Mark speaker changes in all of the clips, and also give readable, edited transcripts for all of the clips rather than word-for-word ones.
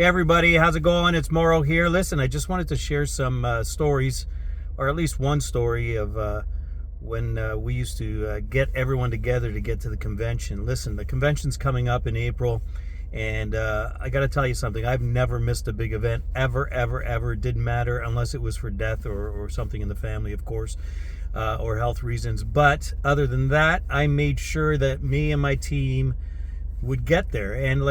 Speaker 1: Hey everybody, how's it going? It's Mauro here. Listen, I just wanted to share some stories, or at least one story of when we used to get everyone together to get to the convention. Listen, the convention's coming up in April, and I got to tell you something. I've never missed a big event, ever. It didn't matter unless it was for death or something in the family, of course, or health reasons. But other than that, I made sure that me and my team would get there. And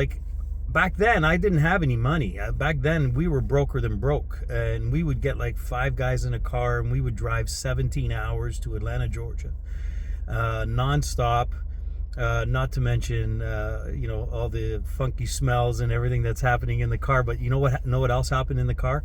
Speaker 1: back then, I didn't have any money. Back then, we were broker than broke. And we would get like 5 guys in a car, and we would drive 17 hours to Atlanta, Georgia, nonstop. Not to mention, all the funky smells and everything that's happening in the car. But you know what else happened in the car?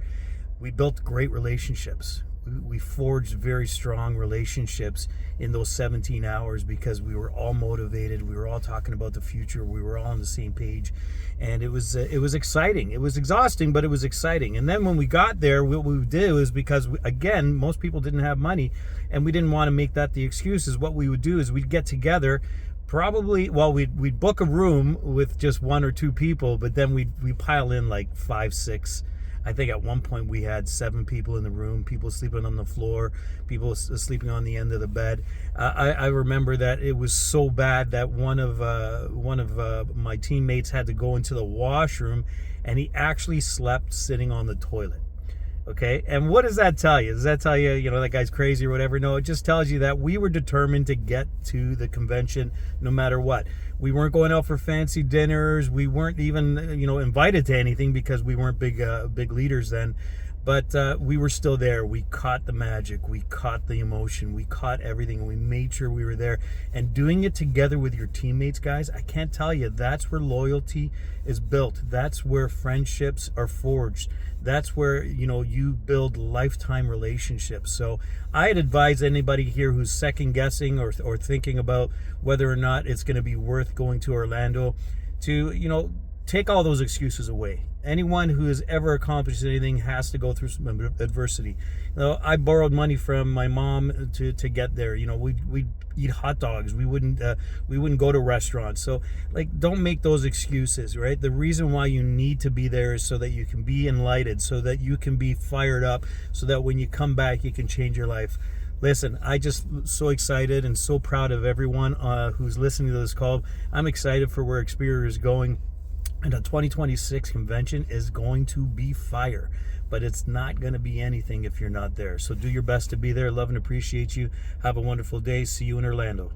Speaker 1: We built great relationships. We forged very strong relationships in those 17 hours because we were all motivated. We were all talking about the future. We were all on the same page, and it was exciting. It was exhausting, but it was exciting. And then when we got there, what we would do is, because again, most people didn't have money, and we didn't want to make that the excuse. Is what we would do is we'd get together. We'd book a room with just 1 or 2 people, but then we'd pile in like 5, 6. I think at one point we had 7 people in the room, people sleeping on the floor, people sleeping on the end of the bed. I remember that it was so bad that one of my teammates had to go into the washroom, and he actually slept sitting on the toilet. Okay, and what does that tell you? Does that tell you, that guy's crazy or whatever? No, it just tells you that we were determined to get to the convention no matter what. We weren't going out for fancy dinners. We weren't even, invited to anything because we weren't big leaders then. But we were still there. We caught the magic. We caught the emotion. We caught everything, and we made sure we were there. And doing it together with your teammates, guys, I can't tell you, that's where loyalty is built. That's where friendships are forged. That's where, you build lifetime relationships. So I'd advise anybody here who's second guessing or thinking about whether or not it's going to be worth going to Orlando to, take all those excuses away. Anyone who has ever accomplished anything has to go through some adversity. I borrowed money from my mom to get there. We'd eat hot dogs. We wouldn't go to restaurants. So don't make those excuses, right? The reason why you need to be there is so that you can be enlightened, so that you can be fired up, so that when you come back, you can change your life. Listen, I just so excited and so proud of everyone who's listening to this call. I'm excited for where Experior is going. And the 2026 convention is going to be fire, but it's not going to be anything if you're not there. So do your best to be there. Love and appreciate you. Have a wonderful day. See you in Orlando.